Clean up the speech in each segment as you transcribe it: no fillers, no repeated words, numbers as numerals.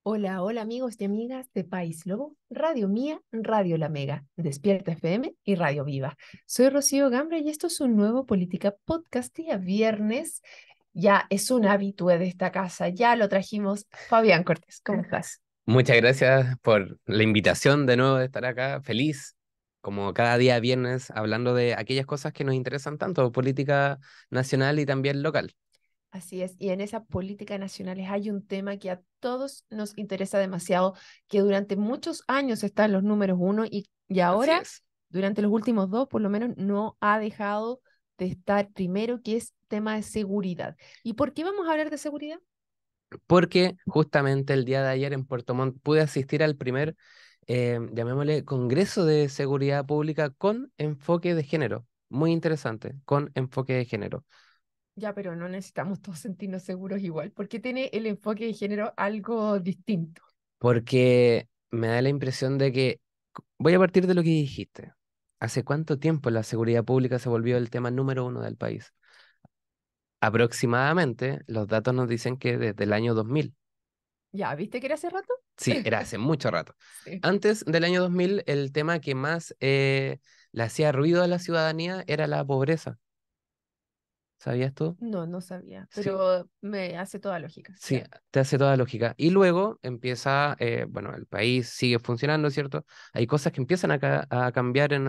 Hola, hola amigos y amigas de País Lobo, Radio Mía, Radio La Mega, Despierta FM y Radio Viva. Soy Rocío Gambra y esto es un nuevo Política Podcast día viernes. Ya es un habitué de esta casa, ya lo trajimos. Fabián Cortés, ¿cómo estás? Muchas gracias por la invitación de nuevo de estar acá, feliz, como cada día viernes, hablando de aquellas cosas que nos interesan tanto, política nacional y también local. Así es, y en esas políticas nacionales hay un tema que a todos nos interesa demasiado, que durante muchos años está en los números uno y Así ahora, es. durante los últimos dos, por lo menos, no ha dejado de estar primero, que es tema de seguridad. ¿Y por qué vamos a hablar de seguridad? Porque justamente el día de ayer en Puerto Montt pude asistir al primer, llamémosle, Congreso de Seguridad Pública con enfoque de género. Muy interesante, con enfoque de género. Ya, pero no necesitamos todos sentirnos seguros igual, porque tiene el enfoque de género algo distinto. Porque me da la impresión de que, voy a partir de lo que dijiste. ¿Hace cuánto tiempo la seguridad pública se volvió el tema número uno del país? Aproximadamente, los datos nos dicen que desde el año 2000. Ya, ¿viste que era hace rato? Sí, era hace mucho rato. Sí. Antes del año 2000, el tema que más le hacía ruido a la ciudadanía era la pobreza. ¿Sabías tú? No, no sabía, Sí, pero me hace toda lógica. sí, Ya. te hace toda lógica. Y luego empieza, bueno, el país sigue funcionando, ¿cierto? Hay cosas que empiezan a cambiar en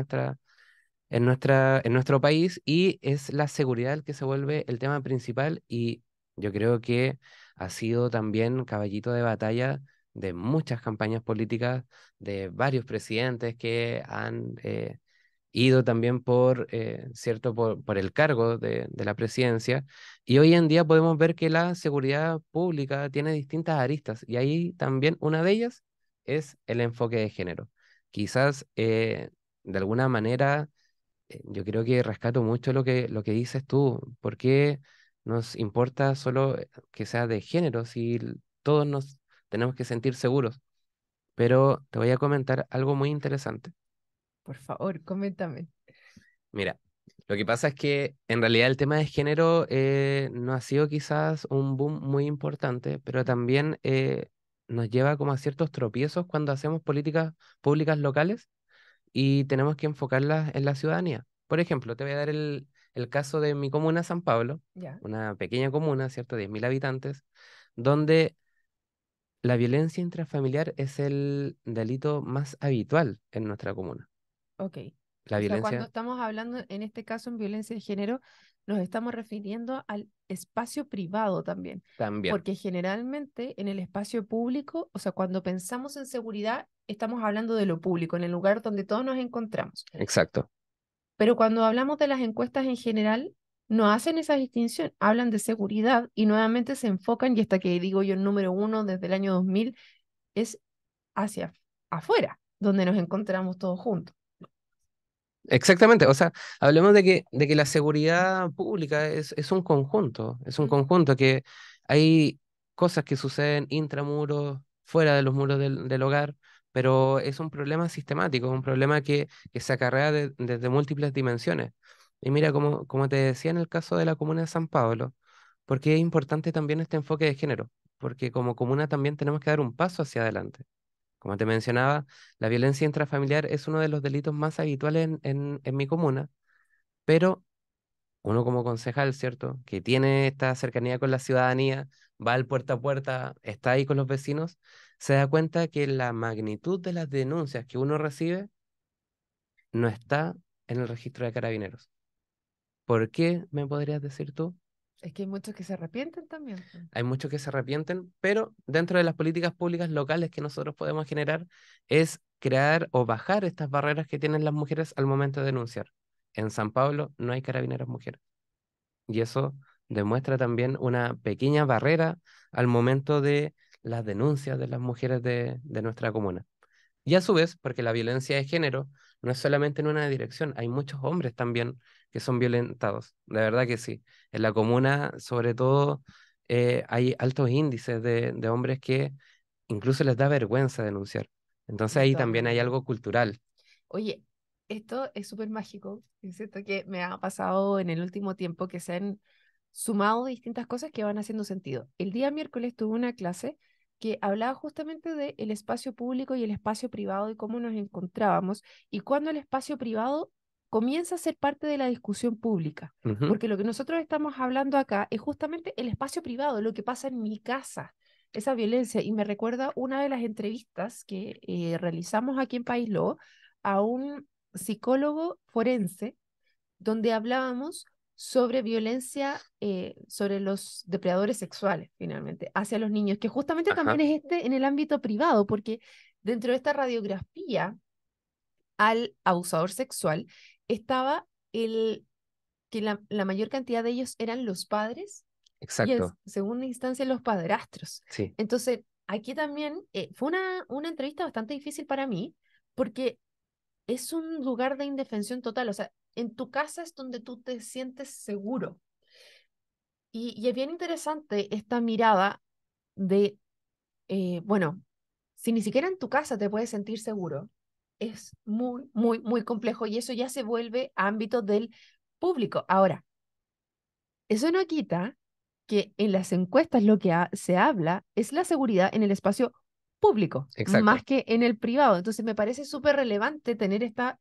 nuestro país y es la seguridad el que se vuelve el tema principal y yo creo que ha sido también caballito de batalla de muchas campañas políticas, de varios presidentes que han ido también cierto, por el cargo de la presidencia y hoy en día podemos ver que la seguridad pública tiene distintas aristas y ahí también una de ellas es el enfoque de género. Quizás de alguna manera yo creo que rescato mucho lo que dices tú. ¿Por qué nos importa solo que sea de género si todos nos tenemos que sentir seguros? Pero te voy a comentar algo muy interesante. Por favor, coméntame. Mira, lo que pasa es que en realidad el tema de género no ha sido quizás un boom muy importante, pero también nos lleva como a ciertos tropiezos cuando hacemos políticas públicas locales y tenemos que enfocarlas en la ciudadanía. Por ejemplo, te voy a dar el caso de mi comuna, San Pablo, Ya, una pequeña comuna, ¿cierto?, 10.000 habitantes, donde la violencia intrafamiliar es el delito más habitual en nuestra comuna. ok. La O sea, cuando violencia estamos hablando, en este caso, en violencia de género, nos estamos refiriendo al espacio privado también, también, porque generalmente en el espacio público, o sea, cuando pensamos en seguridad, estamos hablando de lo público, en el lugar donde todos nos encontramos. exacto. Pero cuando hablamos de las encuestas en general, no hacen esa distinción, hablan de seguridad y nuevamente se enfocan, y hasta que digo yo el número uno desde el año 2000 es hacia afuera, donde nos encontramos todos juntos. Exactamente, o sea, hablemos de que la seguridad pública es un Mm. conjunto que hay cosas que suceden intramuros, fuera de los muros del hogar, pero es un problema sistemático, es un problema que se acarrea desde múltiples dimensiones. Y mira, como te decía en el caso de la comuna de San Pablo, porque es importante también este enfoque de género, porque como comuna también tenemos que dar un paso hacia adelante. Como te mencionaba, la violencia intrafamiliar es uno de los delitos más habituales en mi comuna, pero uno como concejal, ¿cierto? Que tiene esta cercanía con la ciudadanía, va al puerta a puerta, está ahí con los vecinos, se da cuenta que la magnitud de las denuncias que uno recibe no está en el registro de carabineros. ¿Por qué me podrías decir tú? Es que hay muchos que se arrepienten también, pues. Hay muchos que se arrepienten, pero dentro de las políticas públicas locales que nosotros podemos generar es crear o bajar estas barreras que tienen las mujeres al momento de denunciar. En San Pablo no hay carabineros mujeres y eso demuestra también una pequeña barrera al momento de las denuncias de las mujeres de nuestra comuna. Y a su vez, porque la violencia de género no es solamente en una dirección, hay muchos hombres también que son violentados, de verdad que sí. En la comuna, sobre todo, hay altos índices de hombres que incluso les da vergüenza denunciar. Entonces De ahí todas también hay maneras. algo cultural. Oye, esto es súper mágico. Es cierto que me ha pasado en el último tiempo que se han sumado distintas cosas que van haciendo sentido. El día miércoles tuve una clase que hablaba justamente del espacio público y el espacio privado y cómo nos encontrábamos y cuando el espacio privado comienza a ser parte de la discusión pública. Ujú. Porque lo que nosotros estamos hablando acá es justamente el espacio privado, lo que pasa en mi casa, esa violencia. Y me recuerda una de las entrevistas que realizamos aquí en País Lobo a un psicólogo forense donde hablábamos sobre violencia, sobre los depredadores sexuales, finalmente, hacia los niños, que justamente también Ajá, es en el ámbito privado, porque dentro de esta radiografía al abusador sexual estaba el que la mayor cantidad de ellos eran los padres y en exacto, segunda instancia los padrastros. sí, Entonces, aquí también fue una entrevista bastante difícil para mí, porque es un lugar de indefensión total, o sea, en tu casa es donde tú te sientes seguro. Y es bien interesante esta mirada de, bueno, si ni siquiera en tu casa te puedes sentir seguro, es muy, muy, muy complejo y eso ya se vuelve ámbito del público. Ahora, eso no quita que en las encuestas lo que se habla es la seguridad en el espacio público, más exacto. que en el privado. Entonces me parece súper relevante tener esta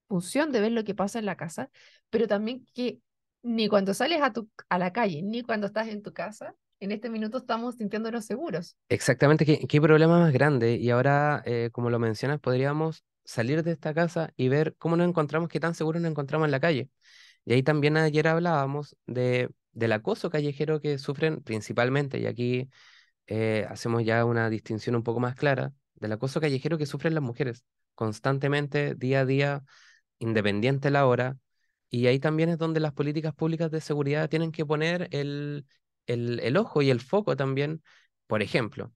función de ver lo que pasa en la casa, pero también que ni cuando sales a la calle, ni cuando estás en tu casa, en este minuto estamos sintiéndonos seguros. Exactamente, qué problema más grande. Y ahora, como lo mencionas, podríamos salir de esta casa y ver cómo nos encontramos, qué tan seguros nos encontramos en la calle. Y ahí también ayer hablábamos del acoso callejero que sufren principalmente, y aquí hacemos ya una distinción un poco más clara, del acoso callejero que sufren las mujeres constantemente, día a día, independiente la hora. Y ahí también es donde las políticas públicas de seguridad tienen que poner el ojo y el foco también, por ejemplo,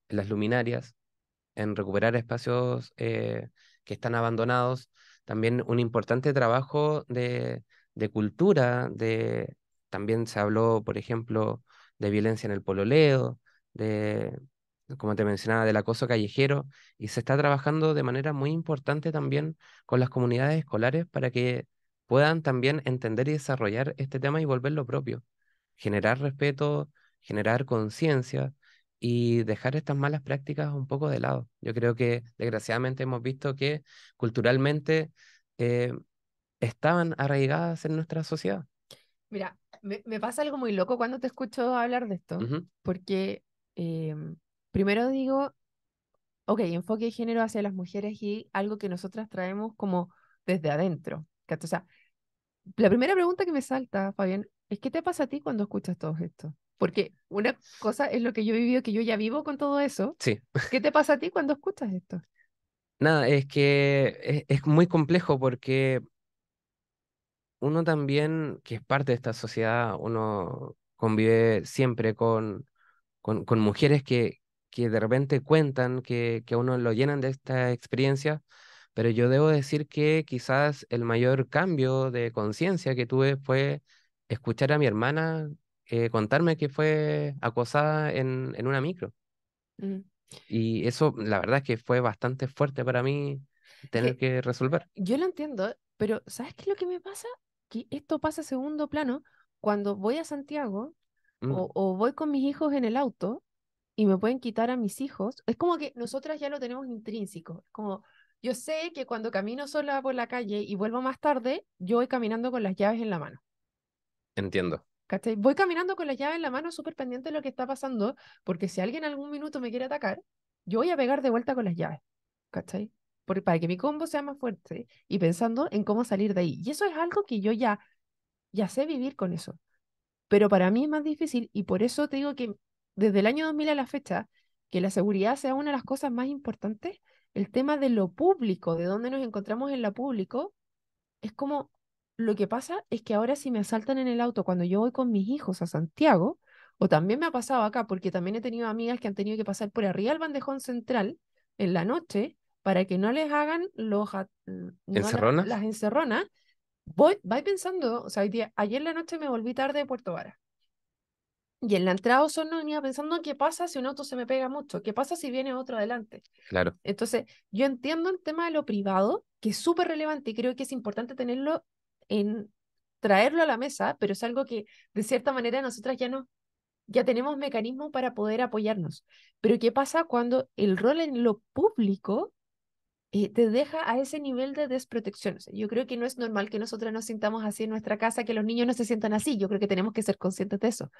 en las luminarias, en recuperar espacios que están abandonados, también un importante trabajo de cultura, también se habló, por ejemplo, de violencia en el pololeo, de, como te mencionaba, del acoso callejero, y se está trabajando de manera muy importante también con las comunidades escolares para que puedan también entender y desarrollar este tema y volverlo propio, generar respeto, generar conciencia y dejar estas malas prácticas un poco de lado. Yo creo que desgraciadamente hemos visto que culturalmente eh, estaban arraigadas en nuestra sociedad. Mira, me pasa algo muy loco cuando te escucho hablar de esto, Ujú. porque primero digo, ok, enfoque de género hacia las mujeres y algo que nosotras traemos como desde adentro. ¿Cachai? O sea, la primera pregunta que me salta, Fabián, es ¿qué te pasa a ti cuando escuchas todo esto? Porque una cosa es lo que yo he vivido, que yo ya vivo con todo eso. Sí, ¿Qué te pasa a ti cuando escuchas esto? nada, es que es muy complejo porque uno también, que es parte de esta sociedad, uno convive siempre con mujeres que de repente cuentan que a uno lo llenan de esta experiencia, pero yo debo decir que quizás el mayor cambio de conciencia que tuve fue escuchar a mi hermana contarme que fue acosada en una micro. Mm. Y eso, la verdad es que fue bastante fuerte para mí Es tener que que resolver. yo lo entiendo, pero ¿sabes qué es lo que me pasa? Que esto pasa a segundo plano cuando voy a Santiago Mm, o voy con mis hijos en el auto y me pueden quitar a mis hijos. Es como que nosotras ya lo tenemos intrínseco. Es como, yo sé que cuando camino sola por la calle y vuelvo más tarde, yo voy caminando con las llaves en la mano. entiendo, ¿Cachai? Voy caminando con las llaves en la mano, súper pendiente de lo que está pasando, porque si alguien en algún minuto me quiere atacar, yo voy a pegar de vuelta con las llaves. ¿Cachai? Para que mi combo sea más fuerte y pensando en cómo salir de ahí. Y eso es algo que yo ya sé vivir con eso. Pero para mí es más difícil y por eso te digo que desde el año 2000 a la fecha, que la seguridad sea una de las cosas más importantes, el tema de lo público, de dónde nos encontramos en lo público, es como lo que pasa es que ahora si me asaltan en el auto cuando yo voy con mis hijos a Santiago, o también me ha pasado acá, porque también he tenido amigas que han tenido que pasar por arriba del bandejón central en la noche para que no les hagan no las ¿encerronas? encerronas. Voy pensando, o sea, ayer en la noche me volví tarde de Puerto Vara. Y en la entrada a Osorno venía pensando, ¿qué pasa si un auto se me pega mucho? ¿Qué pasa si viene otro adelante? Claro. Entonces, yo entiendo el tema de lo privado, que es súper relevante y creo que es importante tenerlo traerlo a la mesa, pero es algo que de cierta manera nosotras ya no. ya tenemos mecanismos para poder apoyarnos. Pero ¿qué pasa cuando el rol en lo público te deja a ese nivel de desprotección? O sea, yo creo que no es normal que nosotras nos sintamos así en nuestra casa, que los niños no se sientan así. Yo creo que tenemos que ser conscientes de eso.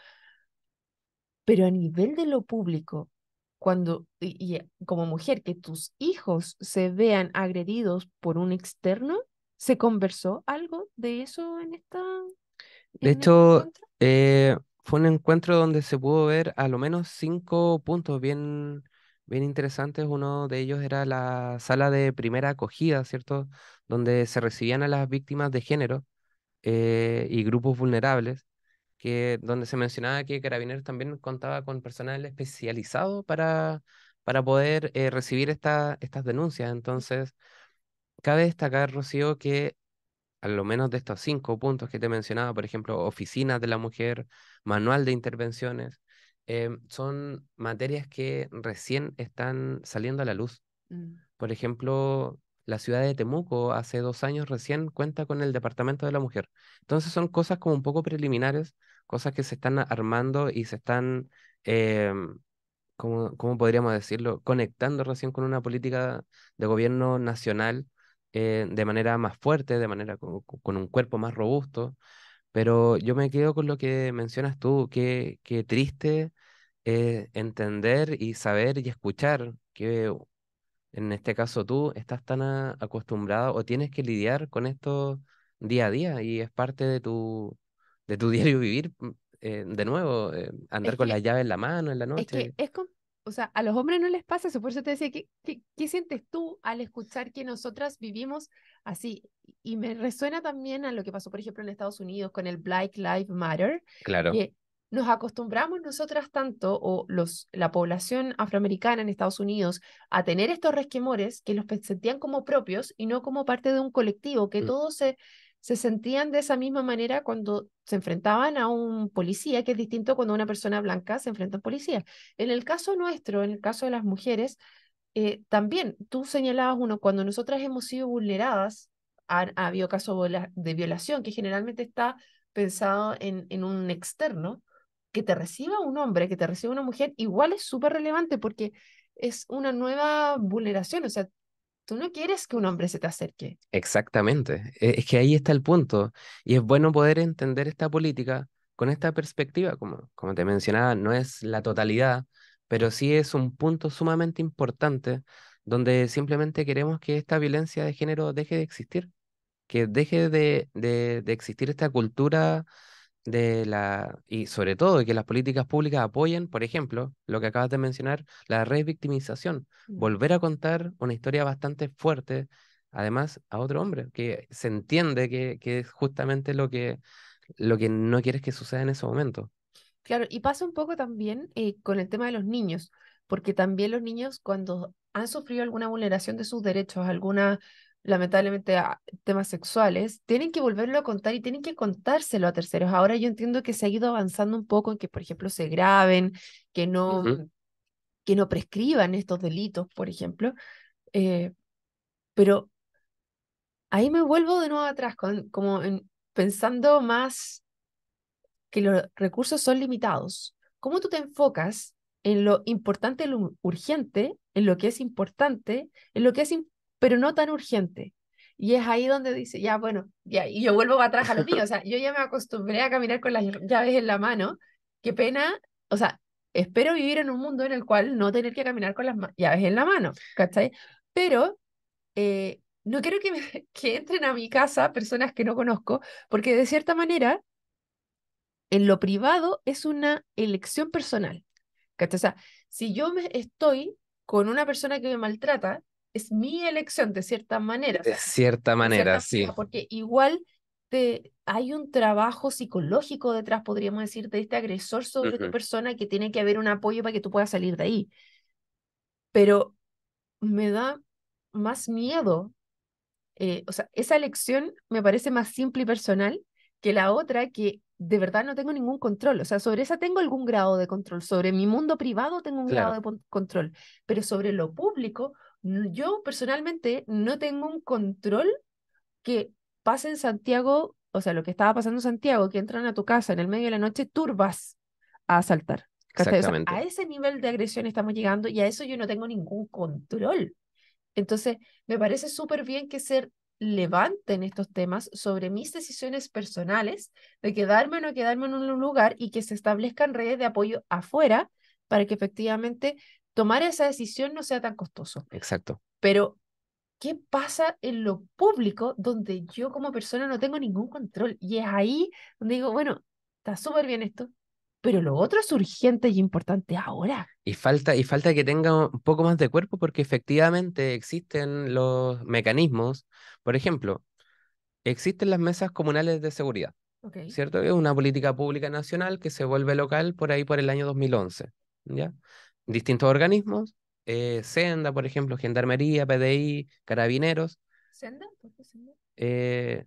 Pero a nivel de lo público, como mujer, que tus hijos se vean agredidos por un externo, ¿se conversó algo de eso De en este hecho, encuentro? fue un encuentro donde se pudo ver a lo menos 5 puntos bien interesantes. Uno de ellos era la sala de primera acogida, ¿cierto? Donde se recibían a las víctimas de género y grupos vulnerables, donde se mencionaba que Carabineros también contaba con personal especializado para poder recibir estas denuncias. Entonces, cabe destacar, Rocío, que a lo menos de estos 5 puntos que te mencionaba, por ejemplo, oficinas de la mujer, manual de intervenciones, son materias que recién están saliendo a la luz. Mm. Por ejemplo, la ciudad de Temuco hace 2 años recién cuenta con el Departamento de la Mujer. Entonces son cosas como un poco preliminares, cosas que se están armando y se están, ¿cómo podríamos decirlo? Conectando recién con una política de gobierno nacional de manera más fuerte, de manera con un cuerpo más robusto. Pero yo me quedo con lo que mencionas tú, que triste entender y saber y escuchar que en este caso tú estás tan acostumbrado o tienes que lidiar con esto día a día y es parte de tu diario vivir. De nuevo, Es andar con la que llave en la mano en la Es que noche. es con, o sea, a los hombres no les pasa eso, por eso te decía, ¿qué sientes tú al escuchar que nosotras vivimos así? Y me resuena también a lo que pasó, por ejemplo, en Estados Unidos con el Black Lives Matter, Claro. que nos acostumbramos nosotras tanto, o la población afroamericana en Estados Unidos, a tener estos resquemores que los sentían como propios y no como parte de un colectivo, que Mm. todos se sentían de esa misma manera cuando se enfrentaban a un policía, que es distinto cuando una persona blanca se enfrenta a un policía. En el caso nuestro, en el caso de las mujeres, también tú señalabas uno, cuando nosotras hemos sido vulneradas, ha habido casos de violación que generalmente está pensado en un externo, que te reciba un hombre, que te reciba una mujer, igual es súper relevante porque es una nueva vulneración, o sea, tú no quieres que un hombre se te acerque. Exactamente. Es que ahí está el punto. Y es bueno poder entender esta política con esta perspectiva. Como te mencionaba, no es la totalidad, pero sí es un punto sumamente importante donde simplemente queremos que esta violencia de género deje de existir, que deje de existir esta cultura y sobre todo que las políticas públicas apoyen, por ejemplo, lo que acabas de mencionar, la revictimización, Mm. volver a contar una historia bastante fuerte, además a otro hombre, que se entiende que es justamente lo que no quieres que suceda en ese momento. Claro, y pasa un poco también con el tema de los niños, porque también los niños cuando han sufrido alguna vulneración de sus derechos, lamentablemente, temas sexuales, tienen que volverlo a contar y tienen que contárselo a terceros. Ahora yo entiendo que se ha ido avanzando un poco en que, por ejemplo, se graben, que no, Ujú. que no prescriban estos delitos, por ejemplo, eh, pero ahí me vuelvo de nuevo atrás, pensando más que los recursos son limitados. ¿Cómo tú te enfocas en lo importante, en lo urgente, en lo que es importante, en lo que es, pero no tan urgente? Y es ahí donde dice, ya, bueno, ya, y yo vuelvo atrás a lo mío, o sea, yo ya me acostumbré a caminar con las llaves en la mano, qué pena, o sea, espero vivir en un mundo en el cual no tener que caminar con las llaves en la mano, ¿cachai? Pero no quiero que entren a mi casa personas que no conozco, porque de cierta manera en lo privado es una elección personal. ¿Cachai? O sea, si yo estoy con una persona que me maltrata, es mi elección de cierta manera, o De sea, cierta de manera, cierta sí. manera, porque igual hay un trabajo psicológico detrás, podríamos decir, de este agresor sobre tu Ujú. persona que tiene que haber un apoyo para que tú puedas salir de ahí. Pero me da más miedo, o sea, esa elección me parece más simple y personal que la otra que de verdad no tengo ningún control. O sea, sobre esa tengo algún grado de control, sobre mi mundo privado tengo un grado Claro. de control, pero sobre lo público, yo personalmente no tengo un control que pase en Santiago, o sea, lo que estaba pasando en Santiago, que entran a tu casa en el medio de la noche turbas a asaltar. ¿Cachai? O sea, a Exactamente. ese nivel de agresión estamos llegando y a eso yo no tengo ningún control. Entonces, me parece súper bien que se levanten estos temas sobre mis decisiones personales de quedarme o no quedarme en un lugar y que se establezcan redes de apoyo afuera para que efectivamente tomar esa decisión no sea tan costoso. Exacto. Pero, ¿qué pasa en lo público donde yo como persona no tengo ningún control? Y es ahí donde digo, bueno, está súper bien esto, pero lo otro es urgente y importante ahora. Y falta que tenga un poco más de cuerpo porque efectivamente existen los mecanismos. Por ejemplo, existen las mesas comunales de seguridad, Ok. ¿cierto? Es una política pública nacional que se vuelve local por ahí por el año 2011, ¿ya? Distintos organismos, Senda, por ejemplo, Gendarmería, PDI, Carabineros, ¿Senda? ¿Por qué Senda?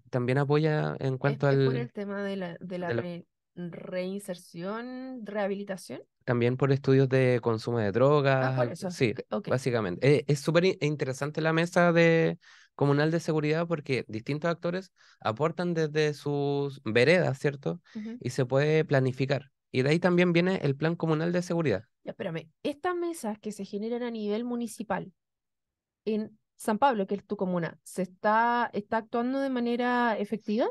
también apoya en cuanto Es por al, el tema de la de la- reinserción, rehabilitación. también por estudios de consumo de Ah, drogas, por eso. sí, Ok. Ok. básicamente. Es súper interesante la mesa de comunal de seguridad porque distintos actores aportan desde sus veredas, ¿cierto? Ujú. Y se puede planificar. Y de ahí también viene el plan comunal de seguridad. Ya, espérame. Estas mesas que se generan a nivel municipal en San Pablo, que es tu comuna, ¿está actuando de manera efectiva?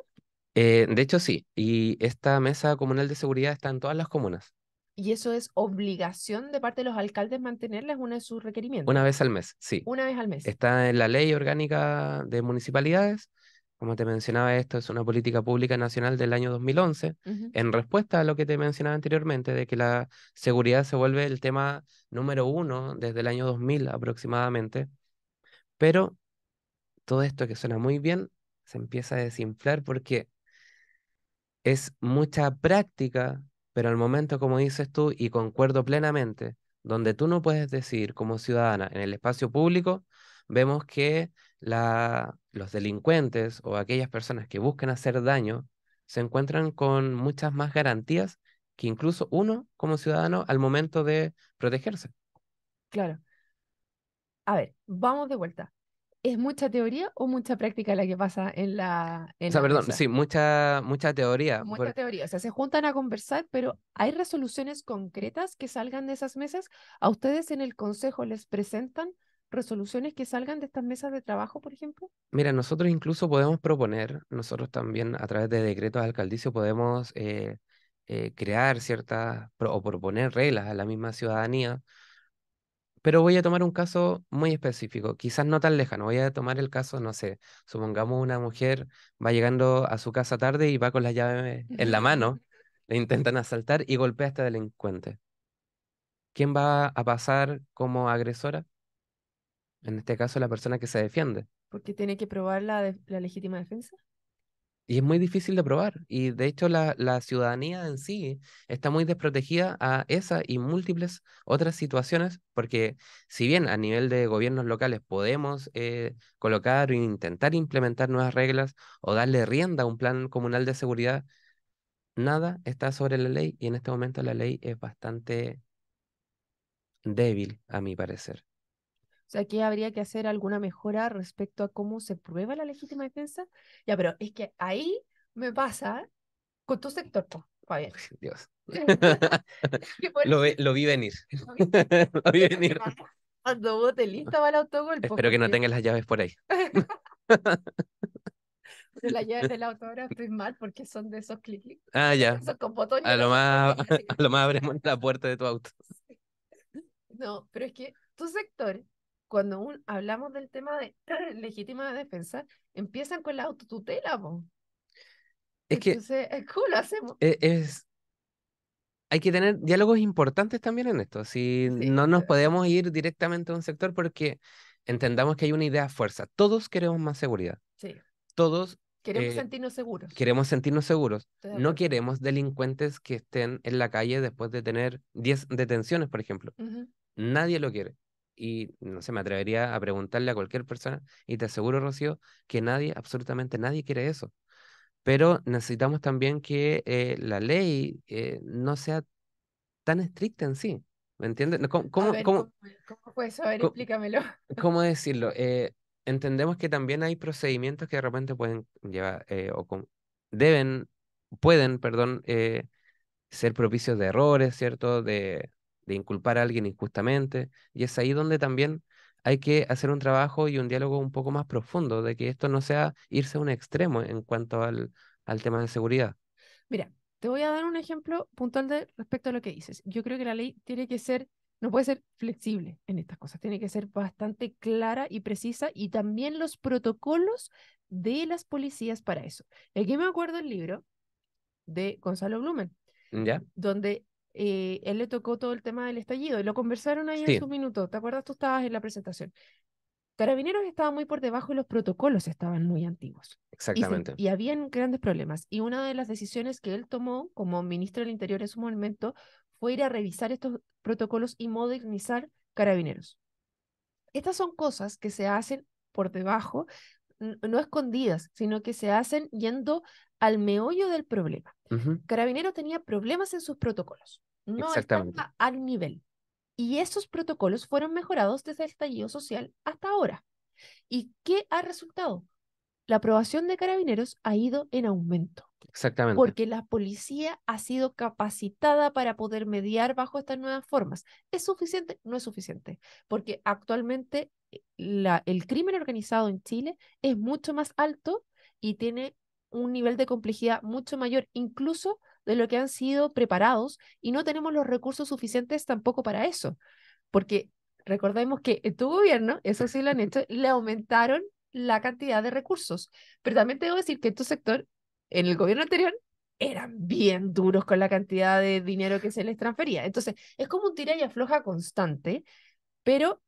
De hecho, sí, y esta mesa comunal de seguridad está en todas las comunas, Y eso es obligación de parte de los alcaldes mantenerla, es uno de sus una requerimientos, vez al mes, sí. una vez al mes. Está en la Ley Orgánica de Municipalidades. Como te mencionaba, esto es una política pública nacional del año 2011, Ujú. en respuesta a lo que te mencionaba anteriormente, de que la seguridad se vuelve el tema número uno desde el año 2000 aproximadamente. Pero todo esto que suena muy bien se empieza a desinflar porque es mucha práctica, pero al momento, como dices tú, y concuerdo plenamente, donde tú no puedes decidir como ciudadana en el espacio público, vemos que los delincuentes o aquellas personas que buscan hacer daño se encuentran con muchas más garantías que incluso uno como ciudadano al momento de protegerse. Claro. A ver, vamos de vuelta. ¿Es mucha teoría o mucha práctica la que pasa en la, O en sea, la perdón, mesa? sí, mucha teoría. Mucha teoría. O sea, se juntan a conversar, pero ¿hay resoluciones concretas que salgan de esas mesas? ¿A ustedes en el consejo les presentan resoluciones que salgan de estas mesas de trabajo, por ejemplo? Mira, nosotros incluso podemos proponer, nosotros también a través de decretos alcaldicios podemos crear o proponer reglas a la misma ciudadanía, pero voy a tomar un caso muy específico, quizás no tan lejano, voy a tomar el caso, no sé, supongamos una mujer va llegando a su casa tarde y va con la llave en la mano, le intentan asaltar y golpea a este delincuente. ¿Quién va a pasar como agresora? En este caso, la persona que se defiende. Porque tiene que probar la legítima defensa. Y es muy difícil de probar. Y de hecho la ciudadanía en sí está muy desprotegida a esa y múltiples otras situaciones, porque si bien a nivel de gobiernos locales podemos colocar o intentar implementar nuevas reglas o darle rienda a un plan comunal de seguridad, nada está sobre la ley y en este momento la ley es bastante débil, a mi parecer. O sea, que habría que hacer alguna mejora respecto a cómo se prueba la legítima defensa. Ya, pero es que ahí me pasa con tu sector, po, Fabián. Dios. Que por Lo vi venir. Lo vi venir. cuando vos te lista para el autogol, pues Espero que no porque tengas las llaves por ahí. de la llave del auto ahora estoy mal porque son de esos clic, Ah, ya. son con botón y A otros lo son con más, clic, así a que lo más abrimos la puerta de tu auto. no, pero es que tu sector, cuando hablamos del tema de legítima defensa, empiezan con la autotutela, po. Es que Entonces, ¿cómo lo hacemos? hay que tener diálogos importantes también en esto. Si Sí, no nos estoy de acuerdo. podemos ir directamente a un sector porque entendamos que hay una idea fuerza. Todos queremos más seguridad. Sí, Todos queremos eh, sentirnos seguros. queremos sentirnos seguros. Estoy de No acuerdo. queremos delincuentes que estén en la calle después de tener 10 detenciones, por ejemplo. Ujú. Nadie lo quiere. Y no sé, me atrevería a preguntarle a cualquier persona, y te aseguro, Rocío, que nadie, absolutamente nadie quiere eso. Pero necesitamos también que la ley no sea tan estricta en sí. ¿Me entiendes? No, A ver, ¿cómo fue eso? A ver, cómo- explícamelo. cómo decirlo? Entendemos que también hay procedimientos que de repente pueden llevar, deben, pueden, perdón, ser propicios de errores, ¿cierto? De inculpar a alguien injustamente. Y es ahí donde también hay que hacer un trabajo y un diálogo un poco más profundo, de que esto no sea irse a un extremo en cuanto al tema de seguridad. Mira, te voy a dar un ejemplo puntual respecto a lo que dices. Yo creo que la ley tiene que ser, no puede ser flexible en estas cosas, tiene que ser bastante clara y precisa y también los protocolos de las policías para eso. Aquí me acuerdo el libro de Gonzalo Blumen, ¿Ya? donde él le tocó todo el tema del estallido y lo conversaron ahí en Sí, su minuto. ¿Te acuerdas? Tú estabas en la presentación. Carabineros estaba muy por debajo y los protocolos estaban muy antiguos. exactamente. Y habían grandes problemas. Y una de las decisiones que él tomó como ministro del Interior en su momento fue ir a revisar estos protocolos y modernizar Carabineros. Estas son cosas que se hacen por debajo, no escondidas, sino que se hacen yendo al meollo del problema. Ujú, Carabineros tenía problemas en sus protocolos, no exactamente. estaba al nivel. Y esos protocolos fueron mejorados desde el estallido social hasta ahora. ¿Y qué ha resultado? La aprobación de Carabineros ha ido en aumento, Exactamente. porque la policía ha sido capacitada para poder mediar bajo estas nuevas formas. ¿Es suficiente? No es suficiente, porque actualmente el crimen organizado en Chile es mucho más alto y tiene un nivel de complejidad mucho mayor, incluso de lo que han sido preparados, y no tenemos los recursos suficientes tampoco para eso, porque recordemos que en tu gobierno, eso sí lo han hecho, le aumentaron la cantidad de recursos, pero también tengo que decir que en tu sector, en el gobierno anterior, eran bien duros con la cantidad de dinero que se les transfería. Entonces, es como un tira y afloja constante, pero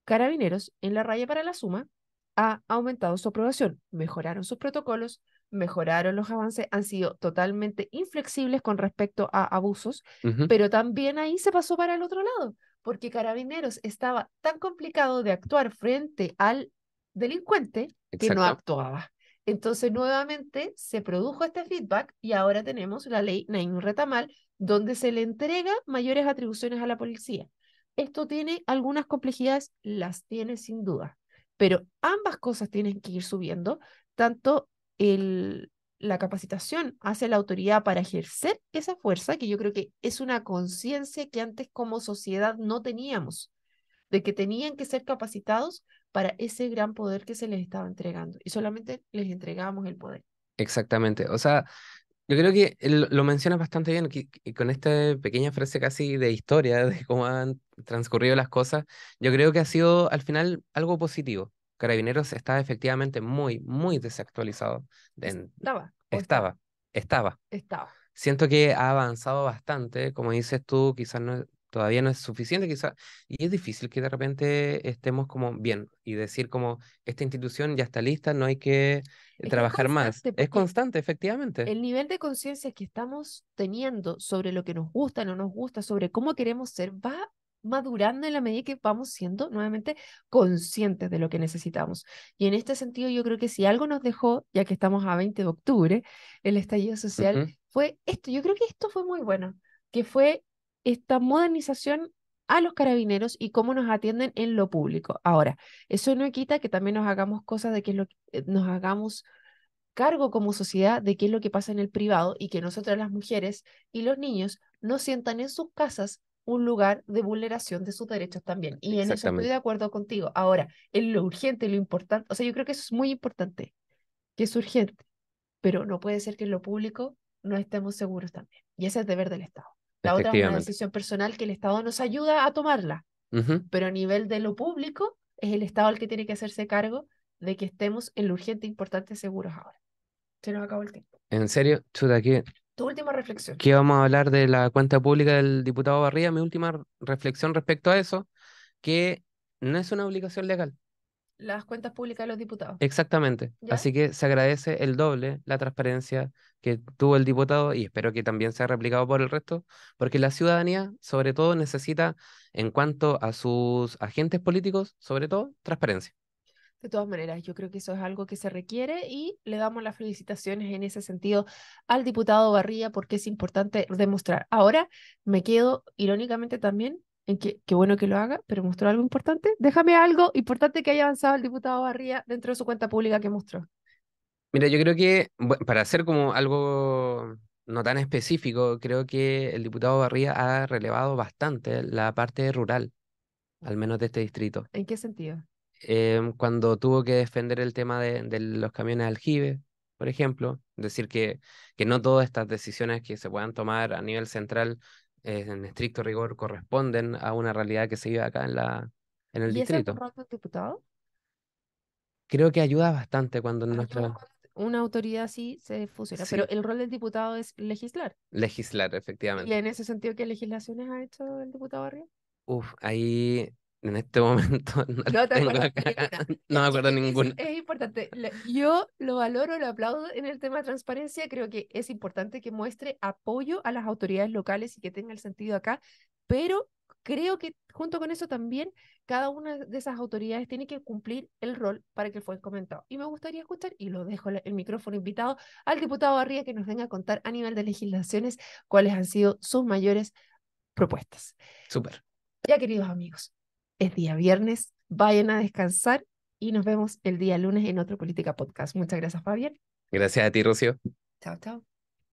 Carabineros, en la raya para la suma, ha aumentado su aprobación, mejoraron sus protocolos, mejoraron los avances, han sido totalmente inflexibles con respecto a abusos, Ujú, pero también ahí se pasó para el otro lado, porque Carabineros estaba tan complicado de actuar frente al delincuente que no exacto. actuaba. Entonces, nuevamente se produjo este feedback y ahora tenemos la ley Naim Retamal, donde se le entrega mayores atribuciones a la policía. Esto tiene algunas complejidades, las tiene sin duda, pero ambas cosas tienen que ir subiendo, tanto el, la capacitación hacia la autoridad para ejercer esa fuerza, que yo creo que es una conciencia que antes como sociedad no teníamos, de que tenían que ser capacitados para ese gran poder que se les estaba entregando, y solamente les entregábamos el poder. Exactamente. O sea, yo creo que él lo menciona bastante bien, que con esta pequeña frase casi de historia de cómo han transcurrido las cosas, yo creo que ha sido al final algo positivo. Carabineros está efectivamente muy, muy desactualizado. Estaba, o estaba, Estaba, estaba. estaba. Siento que ha avanzado bastante, como dices tú, quizás no todavía no es suficiente, quizás, y es difícil que de repente estemos como bien y decir como esta institución ya está lista, no hay que Es que es trabajar más. constante, Es porque constante, efectivamente. el nivel de conciencia que estamos teniendo sobre lo que nos gusta, no nos gusta, sobre cómo queremos ser, va madurando en la medida que vamos siendo nuevamente conscientes de lo que necesitamos. Y en este sentido, yo creo que si algo nos dejó, ya que estamos a 20 de octubre, el estallido social, Ujú, fue esto. Yo creo que esto fue muy bueno, que fue esta modernización a los carabineros y cómo nos atienden en lo público. Ahora, eso no quita que también nos hagamos cosas de que nos hagamos cargo como sociedad de qué es lo que pasa en el privado y que nosotras las mujeres y los niños no sientan en sus casas un lugar de vulneración de sus derechos también. Y en eso estoy de exactamente. acuerdo contigo. Ahora, en lo urgente, lo importante, o sea, yo creo que eso es muy importante, que es urgente, pero no puede ser que en lo público no estemos seguros también. Y ese es deber del Estado. La otra es una Efectivamente. decisión personal que el Estado nos ayuda a tomarla, Ujú. pero a nivel de lo público es el Estado el que tiene que hacerse cargo de que estemos en lo urgente, importante, seguros ahora. Se nos acabó el tiempo. En serio, chuta, Tu última reflexión. que vamos a hablar de la cuenta pública del diputado Barría. Mi última reflexión respecto a eso, que no es una obligación legal. Las cuentas públicas de los diputados. Exactamente. ¿Ya? Así que se agradece el doble la transparencia que tuvo el diputado y espero que también sea replicado por el resto, porque la ciudadanía, sobre todo, necesita, en cuanto a sus agentes políticos, sobre todo, transparencia. De todas maneras, yo creo que eso es algo que se requiere y le damos las felicitaciones en ese sentido al diputado Barría porque es importante demostrar. Ahora me quedo irónicamente también en que qué bueno que lo haga, pero mostró algo importante. Déjame algo importante que haya avanzado el diputado Barría dentro de su cuenta pública que mostró. Mira, yo creo que para hacer como algo no tan específico, creo que el diputado Barría ha relevado bastante la parte rural, al menos de este distrito. ¿En qué sentido? Cuando tuvo que defender el tema de los camiones aljibe, por ejemplo, decir que no todas estas decisiones que se puedan tomar a nivel central, en estricto rigor, corresponden a una realidad que se vive acá en el ¿Y ese es un distrito. rol del diputado? Creo que ayuda bastante cuando en Ayuda nuestra... cuando una autoridad así se fusiona, pero Sí, el rol del diputado es legislar. legislar, ¿Y efectivamente. en ese sentido qué legislaciones ha hecho el diputado Barrio? Uf, ahí en este momento no las No te tengo acuerdas de acá, ninguna. no Ya, me es acuerdo que ninguna. es importante. Yo lo valoro, lo aplaudo en el tema de transparencia. Creo que es importante que muestre apoyo a las autoridades locales y que tenga el sentido acá, pero creo que junto con eso también cada una de esas autoridades tiene que cumplir el rol para que fue comentado. Y me gustaría escuchar, y lo dejo el micrófono invitado al diputado Barría que nos venga a contar a nivel de legislaciones cuáles han sido sus mayores propuestas. Súper. Ya, queridos amigos, es día viernes, vayan a descansar y nos vemos el día lunes en otro Política Podcast. Muchas gracias, Fabián. Gracias a ti, Rocío. Chao, chao.